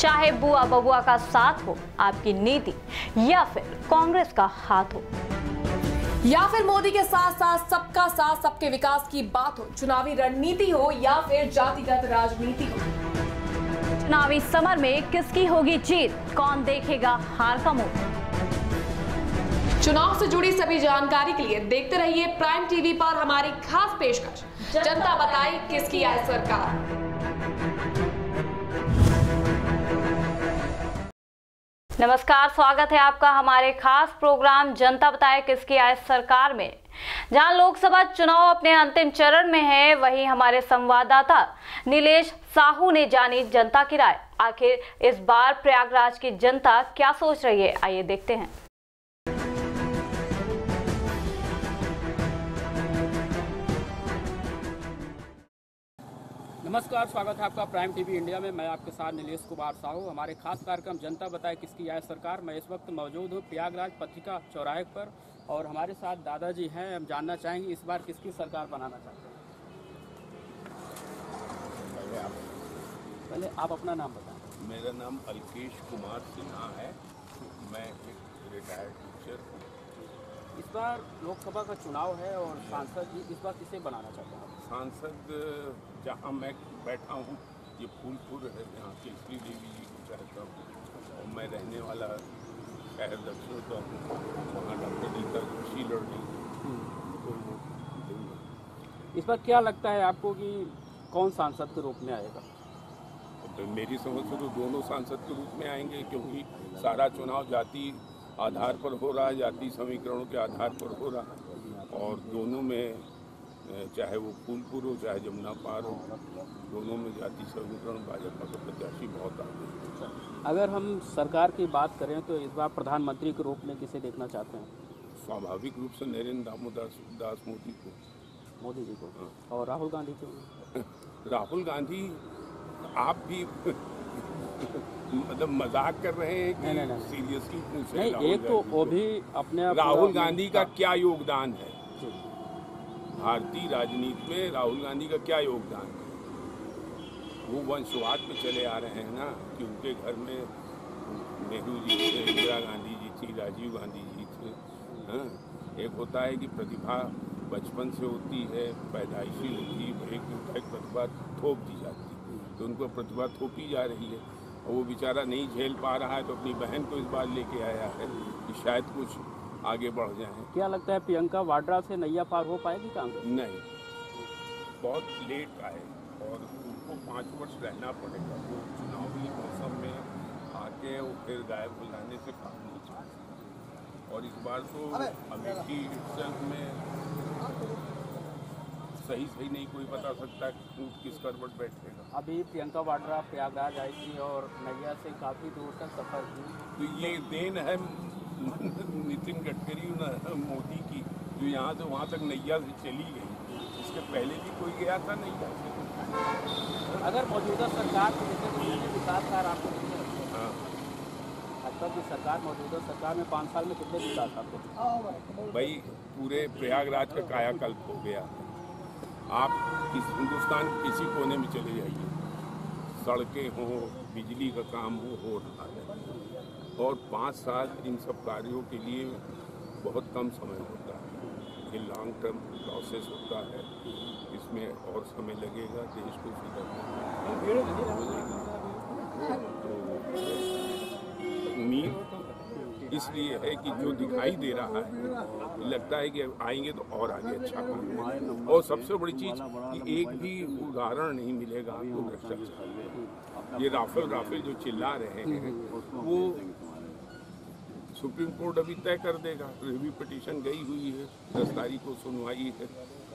चाहे बुआ बबुआ का साथ हो, आपकी नीति, या फिर कांग्रेस का हाथ हो, या फिर मोदी के साथ साथ सबका साथ सबके विकास की बात हो, चुनावी रणनीति हो या फिर जातिगत राजनीति हो, चुनावी समर में किसकी होगी जीत, कौन देखेगा हार का मुंह। चुनाव से जुड़ी सभी जानकारी के लिए देखते रहिए प्राइम टीवी पर हमारी खास पेशकश, जनता बताए किसकी आए सरकार। नमस्कार, स्वागत है आपका हमारे खास प्रोग्राम जनता बताए किसकी आए सरकार में। जहां लोकसभा चुनाव अपने अंतिम चरण में है, वहीं हमारे संवाददाता नीलेश साहू ने जानी जनता की राय। आखिर इस बार प्रयागराज की जनता क्या सोच रही है, आइए देखते हैं। नमस्कार, स्वागत है आपका प्राइम टीवी इंडिया में। मैं आपके साथ नीलेश कुमार साहू। हमारे खास कार्यक्रम जनता बताए किसकी आए सरकार। मैं इस वक्त मौजूद हूँ प्रयागराज पत्रिका चौराहे पर और हमारे साथ दादाजी हैं। हम जानना चाहेंगे इस बार किसकी सरकार बनाना चाहते हैं। पहले आप अपना नाम बताएं। मेरा नाम अलकेश कुमार सिन्हा है। मैं एक रिटायर्ड टीचर हूँ। इस बार लोकसभा का चुनाव है और सांसद जी इस बार किसे बनाना चाहते हैं? सांसद जहाँ मैं बैठा हूँ ये फूलपुर है, यहाँ केसरी देवी जी को चाहता हूँ और मैं रहने वाला शहर दक्षिण का हूँ। वहाँ डॉक्टर नीता जोशी लड़नी तो दूंगा। इस बार क्या लगता है आपको कि कौन सांसद के रूप में आएगा? तो मेरी समझ से तो दोनों सांसद के रूप में आएंगे, क्योंकि सारा चुनाव जाति आधार पर हो रहा है, जाति समीकरणों के आधार पर हो रहा है और दोनों में चाहे वो फूलपुर हो चाहे जमुना पार हो, दोनों में जाति समीकरण भाजपा का प्रत्याशी बहुत आगे है। अगर हम सरकार की बात करें तो इस बार प्रधानमंत्री के रूप में किसे देखना चाहते हैं? स्वाभाविक रूप से नरेंद्र दामोदर दास मोदी को, मोदी जी को। और राहुल गांधी को? राहुल गांधी आप भी मतलब मजाक कर रहे हैं कि नहीं। सीरियसली पूछ नहीं, एक तो वो भी अपने आप राहुल गांधी का क्या योगदान है भारतीय राजनीति में? राहुल गांधी का क्या योगदान है? वो वंशवाद पे चले आ रहे हैं ना कि उनके घर में नेहरू जी थे, इंदिरा गांधी जी थी, राजीव गांधी जी थे। हाँ, एक होता है कि प्रतिभा बचपन से होती है, पैदाइशी होती है, एक प्रतिभा थोप दी जाती है, तो उनको प्रतिभा थोपी जा रही है और वो बेचारा नहीं झेल पा रहा है, तो अपनी बहन को इस बार लेके आया है कि शायद कुछ आगे बढ़ जाए। क्या लगता है प्रियंका वाड्रा से नैया पार हो पाएगी कांग्रेस? नहीं, बहुत लेट आए और उनको 5 वर्ष रहना पड़ेगा। वो चुनावी मौसम में आके वो फिर गायब हो जाने से काम नहीं चलता। और इस बार तो अमेठी इलेक्शन में सही नहीं कोई बता सकता किस करवट बैठेगा। अभी प्रियंका वाड्रा प्रयागराज आई थी और नैया से काफ़ी दूर तक सफर की। तो ये देन है नितिन गडकरी मोदी की, जो यहाँ से वहाँ तक नैया से चली गई। इसके पहले भी कोई गया था नैया से? अगर मौजूदा सरकार के जैसे विकास कार्य आपको कितने लगते हैं? हाँ, भाजपा की सरकार, मौजूदा सरकार में 5 साल में कितने विकास आपको? भाई पूरे प्रयागराज का कायाकल्प हो गया। आप हिंदुस्तान किसी कोने में चले जाइए, सड़कें हो, बिजली का काम हो रहा है और 5 साल इन सब कार्यों के लिए बहुत कम समय होता है। ये लॉन्ग टर्म प्रोसेस होता है, इसमें और समय लगेगा देश को तो उम्मीद इसलिए है कि जो दिखाई दे रहा है लगता है कि आएंगे तो और आगे अच्छा काम। और सबसे बड़ी चीज़ कि एक भी उदाहरण नहीं मिलेगा आपको भ्रष्टाचार। ये राफेल जो चिल्ला रहे हैं वो सुप्रीम कोर्ट अभी तय कर देगा। रिव्यू पिटीशन गई हुई है, 10 तारीख को सुनवाई है,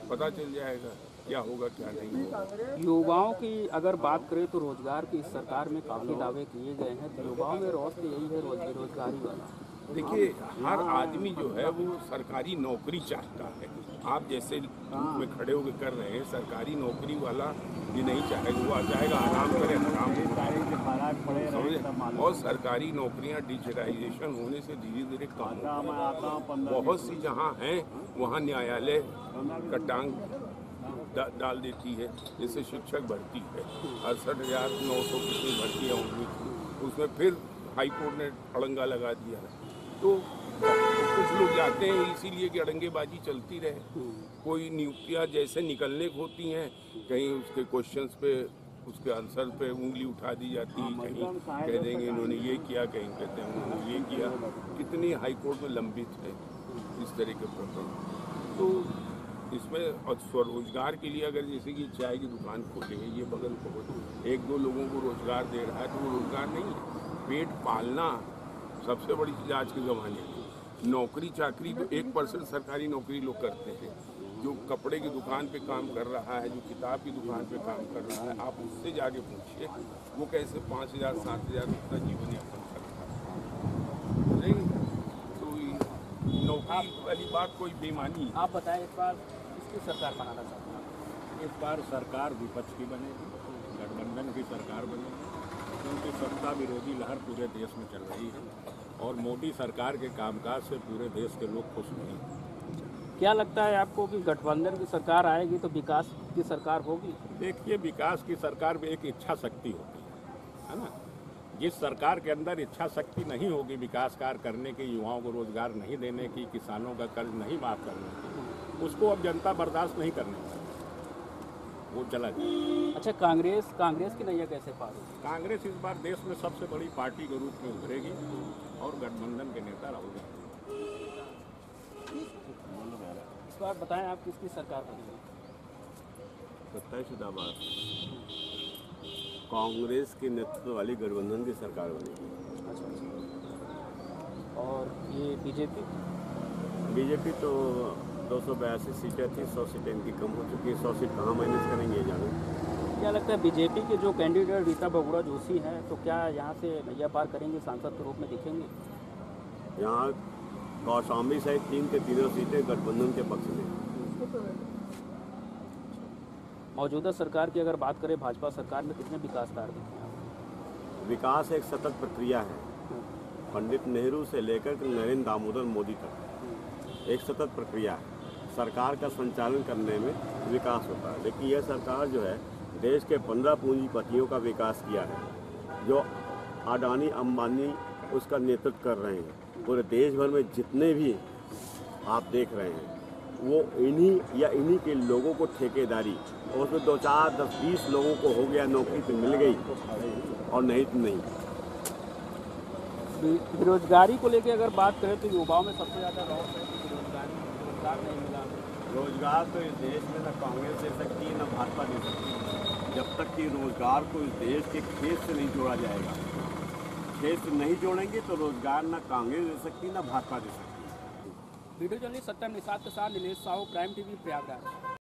पता चल जाएगा क्या होगा क्या नहीं होगा। युवाओं की अगर बात करें तो रोजगार की इस सरकार में काफ़ी दावे किए गए हैं, तो युवाओं में रोज तो यही है बेरोजगारी वाला। देखिए, हर आदमी जो है वो सरकारी नौकरी चाहता है। आप जैसे धूप में खड़े होकर कर रहे हैं, सरकारी नौकरी वाला ये नहीं चाहेगा, वो चाहेगा आराम करे, आराम समझे। और सरकारी नौकरियां डिजिटलाइजेशन होने से धीरे धीरे कम हो, बहुत सी जहां हैं वहां न्यायालय का टांग डाल देती है। जैसे शिक्षक भर्ती है, 68,900 कितनी भर्तियाँ होंगी, उसमें फिर हाई कोर्ट ने अड़ंगा लगा दिया। तो कुछ लोग जाते हैं इसीलिए कि अड़ंगेबाजी चलती रहे। कोई नियुक्तियाँ जैसे निकलने को होती हैं, कहीं उसके क्वेश्चंस पे, उसके आंसर पे उंगली उठा दी जाती है, कहीं कह देंगे इन्होंने ये किया, कहीं कहते हैं उन्होंने ये किया। कितनी हाई कोर्ट में लंबित है इस तरह के प्रकरण। तो इसमें और स्वरोजगार के लिए अगर जैसे कि चाय की दुकान खोले, ये बगल खोले, 1-2 लोगों को रोजगार दे रहा है तो वो रोजगार नहीं है। पेट पालना सबसे बड़ी चीज़ आज के ज़माने में। नौकरी चाकरी तो 1% सरकारी नौकरी लोग करते हैं। जो कपड़े की दुकान पे काम कर रहा है, जो किताब की दुकान पे काम कर रहा है, आप उससे जाके पूछिए वो कैसे 5,000 7,000 अपना जीवन यापन करता है। नहीं तो नौकरी वाली बात कोई बेईमानी। आप बताएं इस बार किसकी सरकार बनाना चाहते हैं? इस बार सरकार विपक्ष की बनेगी, गठबंधन की सरकार बनेगी, क्योंकि सत्ता विरोधी लहर पूरे देश में चल रही है और मोदी सरकार के कामकाज से पूरे देश के लोग खुश नहीं हैं। क्या लगता है आपको कि गठबंधन की सरकार आएगी तो विकास की सरकार होगी? देखिए, विकास की सरकार में एक इच्छा शक्ति होती है ना। जिस सरकार के अंदर इच्छा शक्ति नहीं होगी विकास कार्य करने की, युवाओं को रोजगार नहीं देने की, किसानों का कर्ज नहीं माफ करने की, उसको अब जनता बर्दाश्त नहीं करने वाली, वो चला जाए। अच्छा, कांग्रेस की नैया कैसे पार होगी? कांग्रेस इस बार देश में सबसे बड़ी पार्टी के रूप में उभरेगी और गठबंधन के नेता राहुल गांधी। इस बार बताएं आप किसकी सरकार बनेगी? 27 बार कांग्रेस के नेतृत्व वाली गठबंधन की सरकार बनेगी। और ये बीजेपी तो 282 सीटें थी, 100 सीटें इनकी कम हो चुकी है। 100 सीट कहाँ मैनेज करेंगे ये जाने। क्या लगता है बीजेपी के जो कैंडिडेट रीता बहुगुणा जोशी हैं तो क्या यहाँ से नैया पार करेंगे, सांसद के रूप में दिखेंगे? यहाँ कौशाम्बी सहित 3 के 3 सीटें गठबंधन के पक्ष में। मौजूदा सरकार की अगर बात करें, भाजपा सरकार में कितने विकास कार्य दिखे हैं? विकास एक सतत प्रक्रिया है, पंडित नेहरू से लेकर नरेंद्र दामोदर मोदी तक एक सतत प्रक्रिया है। सरकार का संचालन करने में विकास होता है, लेकिन यह सरकार जो है देश के 15 पूंजीपतियों का विकास किया है, जो अडानी अंबानी उसका नेतृत्व कर रहे हैं। पूरे देश भर में जितने भी आप देख रहे हैं वो इन्हीं के लोगों को ठेकेदारी, और उसमें 2, 4, 10, 20 लोगों को हो गया नौकरी तो मिल गई, और नहीं तो नहीं। बेरोजगारी को लेकर अगर बात करें तो युवाओं में सबसे ज़्यादा रौब है कि रोजगार नहीं मिला। रोजगार तो इस देश में न कांग्रेस दे सकती है न भाजपा दे सकती है। जब तक कि रोजगार को इस देश के खेत से नहीं जोड़ा जाएगा, खेत से नहीं जोड़ेंगे तो रोजगार न कांग्रेस दे सकती न भाजपा दे सकती। वीडियो जर्नलिस्ट सत्यम निषाद के साथ नीलेश साहू, प्राइम टीवी, प्रयागराज।